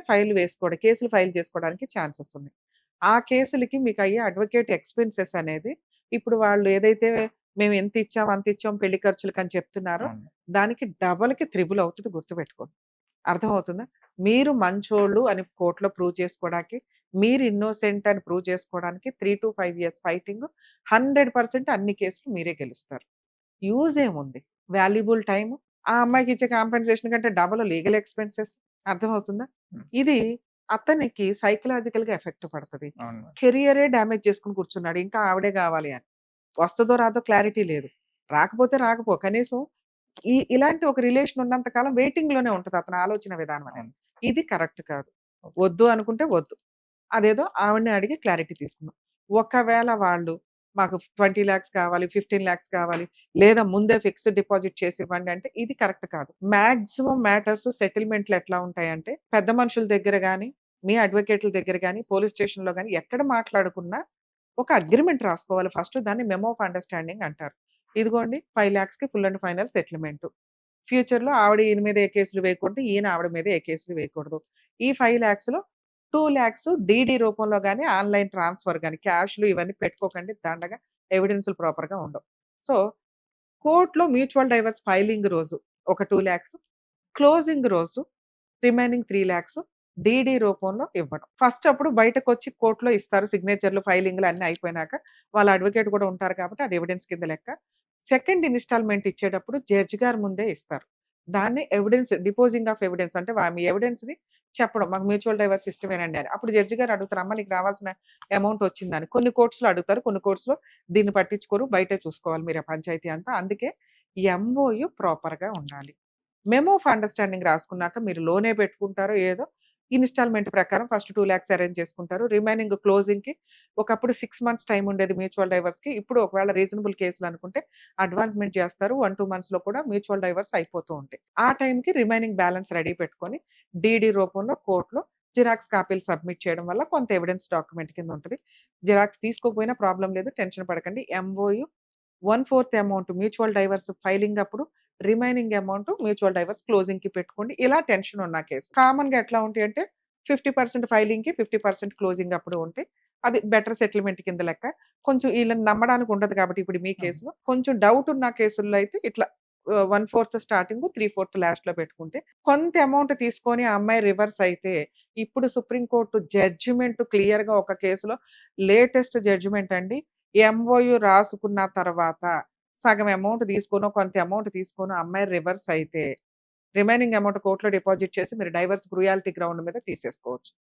కేసులు ఫైల్ చేసుకోవడానికి ఛాన్సెస్ ఉన్నాయి. ఆ కేసులకి మీకయ్యే అడ్వకేట్ ఎక్స్‌పెన్సెస్ అనేది ఇప్పుడు వాళ్ళు ఏదైతే మేము ఇంతిచ్చాం, అంతిచ్చాం పెళ్లి ఖర్చులకని చెప్తున్నారో అవును. దానికి డబల్‌కి త్రిబుల్ అవుతది గుర్తుపెట్టుకోండి. అర్థమవుతుందా? మీరు మంచోళ్ళు అని కోర్ట్‌లో ప్రూవ్ చేసుకోవడానికి, మీరు ఇన్నోసెంట్ అని ప్రూవ్ చేసుకోవడానికి 3-5 ఇయర్స్ ఫైటింగ్ 100% అన్ని కేసులు మీరే గెలుస్తారు. యూజ్ ఏముంది? Valuable time. ఆ అమ్మాయికి ఇచ్చే కాంపెన్సేషన్ కంటే డబుల్ లీగల్ ఎక్స్‌పెన్సెస్. అర్థమవుతుందా? హ్మ్. ఇది అతనికి సైకలాజికల్‌గా ఎఫెక్ట్ పడతది. అవును మేడం. కెరియరే డ్యామేజ్ చేసుకొని కూర్చున్నాడు. ఇంకా ఆవిడే గావాలి అని. వస్తదో రాదో క్లారిటీ లేదు. రాకపోతే కనీసం ఇలాంటి ఒక రిలేషన్ ఉన్నంత కాలం వెయిటింగ్‌లోనే ఉంటది అతని ఆలోచన విధానం అనేది. అవును. ఇది కరెక్ట్ కాదు. ఓకే. వద్దు అనుకుంటే వద్దు. అదేదో ఆవిడనే అడిగి క్లారిటీ తీసుకుందాం. ఒకవేళ వాళ్ళు మాకు 20,00,000 కావాలి, 15,00,000 కావాలి, లేదా ముందే ఫిక్స్డ్ డిపాజిట్ చేసి ఇవ్వండి అంటే ఇది కరెక్ట్ కాదు. మాక్సిమం మ్యాటర్స్ సెటిల్‌మెంట్‌లు ఎట్లా ఉంటాయంటే పెద్ద మనుషుల దగ్గర గాని, మీ అడ్వకేట్‌ల దగ్గర గాని, పోలీస్ స్టేషన్‌లో గాని ఎక్కడ మాట్లాడుకున్నా ఒక అగ్రీమెంట్ రాసుకోవాలి ఫస్ట్. దాన్ని మెమో ఆఫ్ అండర్‌స్టాండింగ్ అంటారు. ఇదిగోండి 5,00,000కి ఫుల్ అండ్ ఫైనల్ సెటిల్‌మెంటు. ఫ్యూచర్‌లో ఆవిడ ఈయన మీద ఏ కేసులు వేయకూడదు. ఈయన ఆవిడ మీద ఏ కేసులు వేయకూడదు. ఈ 5,00,000లో 2,00,000 డీడీ రూపంలో గాని, ఆన్‌లైన్ ట్రాన్స్‌ఫర్ గాని, క్యాష్‌లు ఇవన్నీ పెట్టుకోకండి. దండగా ఎవిడెన్స్‌లు ప్రాపర్‌గా ఉండవు. సో, కోర్ట్‌లో మ్యూచువల్ డైవర్స్ ఫైలింగ్ రోజు ఒక 2,00,000 క్లోజింగ్ రోజు రిమైనింగ్ 3,00,000 డీడీ రూపంలో ఇవ్వడం. ఫస్ట్ అప్పుడు బయటకొచ్చి కోర్ట్‌లో ఇస్తారు. సిగ్నేచర్‌లు, ఫైలింగ్‌లు అన్నీ అయిపోయినాక వాళ్ళ అడ్వకేట్ కూడా ఉంటారు కాబట్టి అది ఎవిడెన్స్ కింద లెక్క. సెకండ్ ఇన్‌స్టాల్‌మెంట్ ఇచ్చేటప్పుడు జడ్జ్ గారి ముందే ఇస్తారు. దాన్ని డిపోజింగ్ ఆఫ్ ఎవిడెన్స్ అంటే మీ ఎవిడెన్స్‌ని చెప్పడం. మాకు మ్యూచువల్ డైవర్స్ ఇష్టమేనండి అని. అప్పుడు జడ్జ్ గారు అడుగుతారు. అమ్మ నీకు రావాల్సిన అమౌంట్ వచ్చిందని. కొన్ని కోర్ట్స్‌లో అడుగుతారు. కొన్ని కోర్ట్స్‌లో దీన్ని పట్టించుకోరు. బయటే చూసుకోవాలి మీరు ఆ పంచాయతీ అంతా. అందుకే ఎంఓయూ ప్రాపర్‌గా ఉండాలి. మెమో ఆఫ్ అండర్‌స్టాండింగ్ రాసుకున్నాక మీరు లోనే పెట్టుకుంటారో ఏదో ఇన్‌స్టాల్‌మెంట్ ప్రకారం ఫస్ట్ 2,00,000 అరేంజ్ చేసుకుంటారు. రిమైనింగ్ క్లోజింగ్‌కి ఒకప్పుడు 6 మంత్స్ టైమ్ ఉండేది మ్యూచువల్ డైవర్స్‌కి. ఇప్పుడు ఒకవేళ రీజనబుల్ కేసులు అనుకుంటే అడ్వాన్స్‌మెంట్ చేస్తారు. 1, 2 మంత్స్‌లో కూడా మ్యూచువల్ డైవర్స్ అయిపోతూ ఉంటాయి. ఆ టైంకి రిమైనింగ్ బ్యాలెన్స్ రెడీ పెట్టుకొని డీడీ రూపంలో కోర్ట్‌లో జిరాక్స్ కాపీలు సబ్మిట్ చేయడం వల్ల కొంత ఎవిడెన్స్ డాక్యుమెంట్ కింద ఉంటది. జిరాక్స్ తీసుకోకపోయినా ప్రాబ్లమ్ లేదు. టెన్షన్ పడకండి. MoU 1/4 amount mutual divorce filing అప్పుడు రిమైనింగ్ అమౌంట్ మ్యూచువల్ డైవర్స్ క్లోజింగ్‌కి పెట్టుకోండి. ఇలా టెన్షన్ ఉన్న కేసు. కామన్‌గా ఎట్లా ఉంటాయంటే 50% ఫైలింగ్‌కి, 50% క్లోజింగ్ అప్పుడు ఉంటాయి. అది బెటర్ సెటిల్‌మెంట్ కింద లెక్క. కొంచెం ఈళ్ళని నమ్మడానికి ఉండదు కాబట్టి ఇప్పుడు మీ అవును. కేసులో కొంచెం డౌట్ ఉన్న కేసుల్లో అయితే ఇట్లా 1/4 స్టార్టింగ్, 3/4 లాస్ట్‌లో పెట్టుకుంటే కొంత అమౌంట్ తీసుకొని ఆ అమ్మాయి రివర్స్ అయితే ఇప్పుడు సుప్రీం కోర్ట్ జడ్జిమెంట్ క్లియర్‌గా ఒక కేసులో లేటెస్ట్ జడ్జిమెంట్ అండి. ఎంఓయూ రాసుకున్న తర్వాత సగం అమౌంట్ తీసుకోనో, కొంత అమౌంట్ తీసుకోనో అమ్మాయి రివర్స్ అయితే, రిమైనింగ్ అమౌంట్ కోర్ట్‌లో డిపాజిట్ చేసి మీరు డైవర్స్ క్రుయాలిటీ గ్రౌండ్ మీద తీసేసుకోవచ్చు.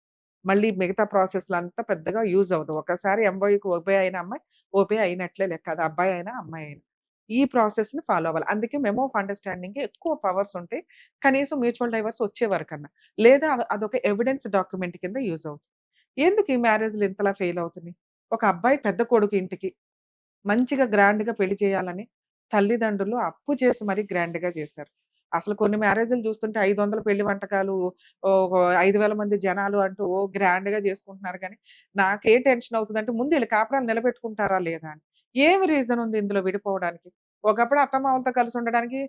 మళ్ళీ మిగతా ప్రాసెస్‌లంతా పెద్దగా యూజ్ అవ్వదు. ఒకసారి ఎంఓయూకి ఓబే అయిన అమ్మాయి, ఓబే అయినట్లే లెక్క. అది అబ్బాయి అయినా, అమ్మాయి అయినా. ఈ ప్రాసెస్‌ని ఫాలో అవ్వాలి. అందుకే మెమో ఆఫ్ అండర్‌స్టాండింగ్‌కి ఎక్కువ పవర్స్ ఉంటాయి. కనీసం మ్యూచువల్ డైవర్స్ వచ్చే వరకన్నా. లేదా అదొక ఎవిడెన్స్ డాక్యుమెంట్ కింద యూజ్ అవుతుంది. ఎందుకు ఈ మ్యారేజ్‌లు ఇంతలా ఫెయిల్ అవుతున్నాయి? ఒక అబ్బాయి పెద్ద కొడుకు ఇంటికి మంచిగా గ్రాండ్‌గా పెళ్లి చేయాలని తల్లిదండ్రులు అప్పు చేసి మరీ గ్రాండ్‌గా చేశారు. అసలు కొన్ని మ్యారేజ్‌లు చూస్తుంటే 500 పెళ్లి వంటకాలు, ఓహ్! 5,000 మంది జనాలు అంటూ ఓ గ్రాండ్‌గా చేసుకుంటున్నారు గానీ, నాకేం టెన్షన్ అవుతదంటే ముందు ఈళ్ళు కాపురాలు నిలబెట్టుకుంటారా లేదా అని. ఏమి రీజన్ ఉంది ఇందులో విడిపోవడానికి? ఒకప్పుడు అత్తమామలతో కలిసి ఉండడానికి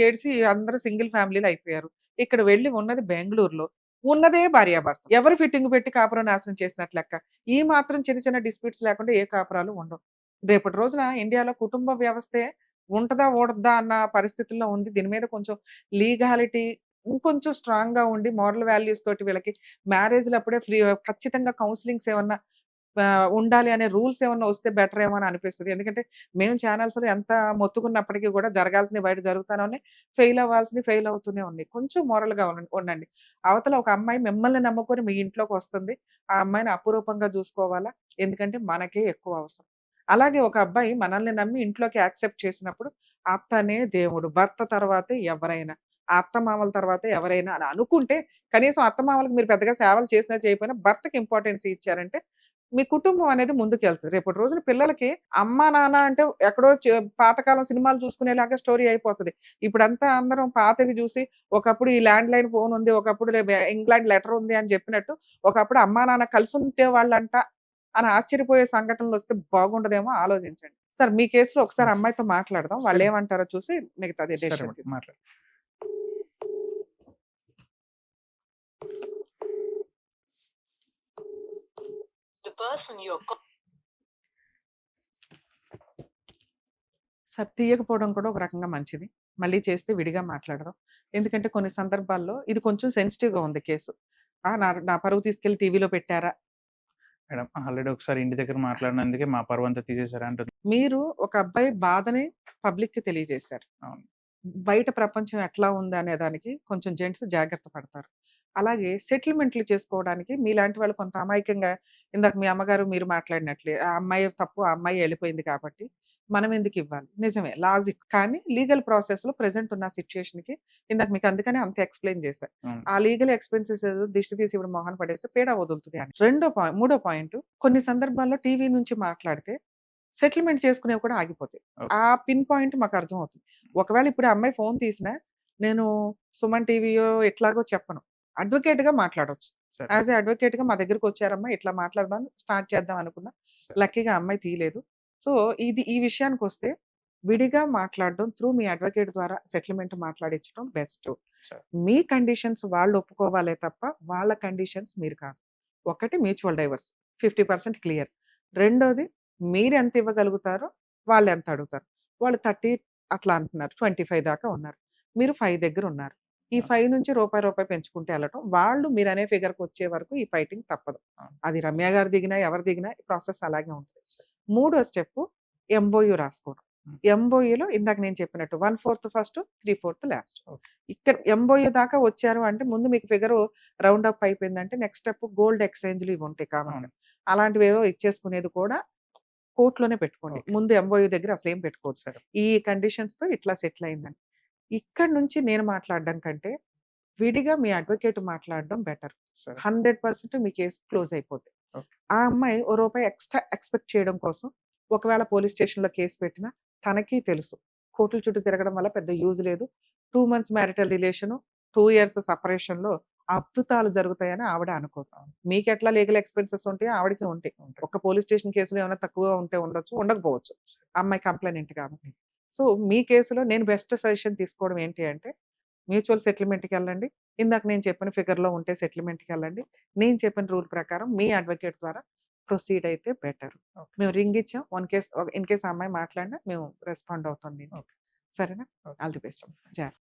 ఏడిసి అందరూ సింగిల్ ఫ్యామిలీలు అయిపోయారు. ఇక్కడ వెళ్లి ఉన్నది బెంగుళూరులో. ఉన్నదే భార్యాభర్త. ఎవరు ఫిట్టింగ్ పెట్టి కాపురం నాశనం చేసినట్టు లెక్క. ఈ మాత్రం చిన్న చిన్న డిస్ప్యూట్స్ లేకుండా ఏ కాపురాలు ఉండవు. రేపటి రోజున ఇండియాలో కుటుంబ వ్యవస్థే ఉంటదా? ఊడద్దా? అన్న పరిస్థితుల్లో ఉంది. దీని మీద కొంచెం లీగాలిటీ ఇంకొంచెం స్ట్రాంగ్‌గా ఉండి మోరల్ వాల్యూస్ తోటి వీళ్ళకి మ్యారేజ్‌లప్పుడే ఖచ్చితంగా కౌన్సెలింగ్స్ ఏమన్నా ఉండాలి అనే రూల్స్ ఏమన్నా వస్తే బెటర్ ఏమో అని అనిపిస్తది. ఎందుకంటే మేము ఛానల్స్‌లో ఎంత మొత్తుకున్నప్పటికి కూడా జరగాల్సినవి బయట జరుగుతానే ఉన్నాయి. ఫెయిల్ అవ్వాల్సినవి ఫెయిల్ అవుతూనే ఉన్నాయి. కొంచెం మోరల్‌గా ఉండండి. అవతల ఒక అమ్మాయి మిమ్మల్ని నమ్ముకొని మీ ఇంట్లోకొస్తుంది. ఆ అమ్మాయిని అపురూపంగా చూసుకోవాలా? ఎందుకంటే మనకే ఎక్కువ అవసరం. అలాగే ఒక అబ్బాయి మనల్ని నమ్మి ఇంట్లోకి యాక్సెప్ట్ చేసినప్పుడు అతనే దేవుడు. భర్త తర్వాతే ఎవరైనా. ఆ అత్తమామల తర్వాత ఎవరైనా అని అనుకుంటే, కనీసం అత్తమామలకు మీరు పెద్దగా సేవలు చేసినా చేయకపోయినా భర్తకి ఇంపార్టెన్స్ ఇచ్చారంటే మీ కుటుంబం అనేది ముందుకెళ్తది. రేపటి రోజున పిల్లలకి అమ్మా, నాన్న అంటే ఎక్కడో పాతకాలం సినిమాలు చూసుకునేలాగా స్టోరీ అయిపోతది. ఇప్పుడంతా అందరం పాతవి చూసి, ఒకప్పుడు ఈ ల్యాండ్‌లైన్ ఫోన్ ఉంది. ఒకప్పుడు ఇంగ్లాండ్ లెటర్ ఉంది అని చెప్పినట్టు, ఒకప్పుడు అమ్మా, నాన్న కలిసుండేవాళ్ళంట అని ఆశ్చర్యపోయే సంఘటనలొస్తే బాగుండదేమో ఆలోచించండి. సార్ మీ కేస్‌లో ఒకసారి అమ్మాయితో మాట్లాడదాం. సరే. వాళ్ళేమంటారో చూసి మిగతాది సరే డెసిషన్ మేడం, తీసుకుందాం. మాట్లాడు. The person you're సార్ తీయకపోవడం కూడా ఒక రకంగా మంచిది. మళ్ళీ చేస్తే విడిగా మాట్లాడదాం. ఎందుకంటే కొన్ని సందర్భాల్లో ఇది కొంచెం సెన్సిటివ్‌గా ఉంది కేసు. నా నా పరువు తీసుకెళ్ళి టీవీలో పెట్టారా? మేడం ఆల్రెడీ ఒకసారి ఇంటి దగ్గర మాట్లాడినందుకే మా పరువంతా తీసేశారా అంటుంది. మీరు ఒక అబ్బాయి బాధని పబ్లిక్‌కి తెలియజేశారు. అవును. బయట ప్రపంచం ఎట్లా ఉందనే దానికి కొంచెం జెంట్స్ జాగ్రత్త పడతారు. అలాగే సెటిల్‌మెంట్‌లు చేసుకోవడానికి మీలాంటి వాళ్ళు కొంత అమాయకంగా ఇందాక మీ అమ్మగారు మీరు మాట్లాడినట్లే ఆ అమ్మాయి తప్పు, ఆ అమ్మాయి ఎళ్ళిపోయింది కాబట్టి మనం ఎందుకివ్వాలి? నిజమే లాజిక్. కానీ లీగల్ ప్రాసెస్‌లో ప్రెజెంట్ ఉన్న సిట్యుయేషన్‌కి ఇందాక మీకు అందుకనే అంత ఎక్స్‌ప్లెయిన్ చేశా. అవును. ఆ లీగల్ ఎక్స్‌పెన్సెస్ దిష్టి తీసి ఇప్పుడు మొహాన పడేస్తే పీడ వదులుతది అని. మూడో పాయింట్ కొన్ని సందర్భాల్లో టీవీ నుంచి మాట్లాడితే సెటిల్‌మెంట్ చేసుకునేవి కూడా ఆగిపోతాయి. ఓకే. ఆ పిన్ పాయింట్ మాకు అర్థమవుతుంది. ఒకవేళ ఇప్పుడు ఆ అమ్మాయి ఫోన్ తీసినా నేను సుమన్ టీవీయో ఎట్లాగో చెప్పను. అడ్వకేట్‌గా మాట్లాడొచ్చు. సరే. యాస్ ఎ అడ్వకేట్‌గా మా దగ్గరికొచ్చారమ్మా ఇట్లా మాట్లాడదాం స్టార్ట్ చేద్దాం అనుకున్నా. సరే. లక్కీగా ఆ అమ్మాయి తీయలేదు. సో, ఈ విషయానికొస్తే విడిగా మాట్లాడడం త్రూ మీ అడ్వకేట్ ద్వారా సెటిల్‌మెంట్ మాట్లాడించడం బెస్ట్. సరే. మీ కండిషన్స్ వాళ్ళు ఒప్పుకోవాలే తప్ప వాళ్ళ కండిషన్స్ మీరు కాదు. ఒకటి మ్యూచువల్ డైవర్స్ 50% క్లియర్. రెండోది మీరెంత ఇవ్వగలుగుతారో వాళ్ళెంత అడుగుతారు. వాళ్ళు 30 అట్లా అంటున్నారు. 25 దాకా ఉన్నారు. మీరు 5 దగ్గరున్నారు. ఈ 5 నుంచి రూపాయి పెంచుకుంటూ ఎళ్ళటం. వాళ్ళు మీరనే ఫిగర్‌కొచ్చే వరకు ఈ ఫైటింగ్ తప్పదు. అవును. అది రమ్య గారు దిగినా, ఎవరు దిగినా ప్రాసెస్ అలాగే ఉంటది. మూడో స్టెప్పు ఎంఓయూ రాసుకోవడం. హ్మ్. ఎంఓయూలో ఇందాక నేను చెప్పినట్టు 1/4 ఫస్ట్, 3/4 లాస్ట్. ఓకే. ఇక్కడ ఎంఓయూ దాకా వచ్చారు అంటే ముందు మీకు ఫిగరు రౌండ్ అప్ అయిపోయిందంటే నెక్స్ట్ స్టెప్ గోల్డ్ ఎక్స్‌చేంజ్‌లు ఇవి ఉంటాయి కామన్‌గా. అవును. అలాంటివేవో ఇచ్చేసుకునేది కూడా కోర్ట్‌లోనే పెట్టుకోండి. ఓకే. ముందు ఎంఓయూ దగ్గర అసలేం పెట్టుకోవద్దు. సరే. ఈ కండిషన్స్‌తో ఇట్లా సెటిల్ అయిందని. ఇక్కడి నుంచి నేను మాట్లాడడం కంటే విడిగా మీ అడ్వకేట్ మాట్లాడడం బెటర్. సరే. 100% మీ కేస్ క్లోజ్ అయిపోద్ది. ఓకే. ఆ అమ్మాయి ఓ రూపాయి ఎక్స్‌ట్రా ఎక్స్‌పెక్ట్ చేయడం కోసం ఒకవేళ పోలీస్ స్టేషన్‌లో కేస్ పెట్టినా తనకి తెలుసు. కోర్టుల చుట్టూ తిరగడం వల్ల పెద్ద యూజ్ లేదు. 2 మంత్స్ మ్యారిటల్ రిలేషను, 2 ఇయర్స్ సెపరేషన్‌లో అద్భుతాలు జరుగుతాయని ఆవిడ అనుకోదు. మీకెట్లా లీగల్ ఎక్స్‌పెన్సెస్ ఉంటాయో ఆవిడకి ఉంటాయి. ఒక్క పోలీస్ స్టేషన్ కేసులో ఏమైనా తక్కువగా ఉంటే ఉండొచ్చు, ఉండకపోవచ్చు. అమ్మాయి కంప్లెయింట్ కాబట్టి. సో, మీ కేసులో నేను బెస్ట్ సజెషన్ తీసుకోవడం ఏంటి అంటే మ్యూచువల్ సెటిల్‌మెంట్‌కెళ్ళండి. ఇందాక నేను చెప్పిన ఫిగర్‌లో ఉంటే సెటిల్‌మెంట్‌కెళ్ళండి. నేను చెప్పిన రూల్ ప్రకారం మీ అడ్వకేట్ ద్వారా ప్రొసీడ్ అయితే బెటర్. ఓకే. మేము రింగ్ ఇచ్చాం. ఇన్ కేస్ ఆ అమ్మాయి మాట్లాడినా మేము రెస్పాండ్ అవుతాం దీనికి. ఓకే. సరేనా? ఓకే. All the best. జాగ్రత్త.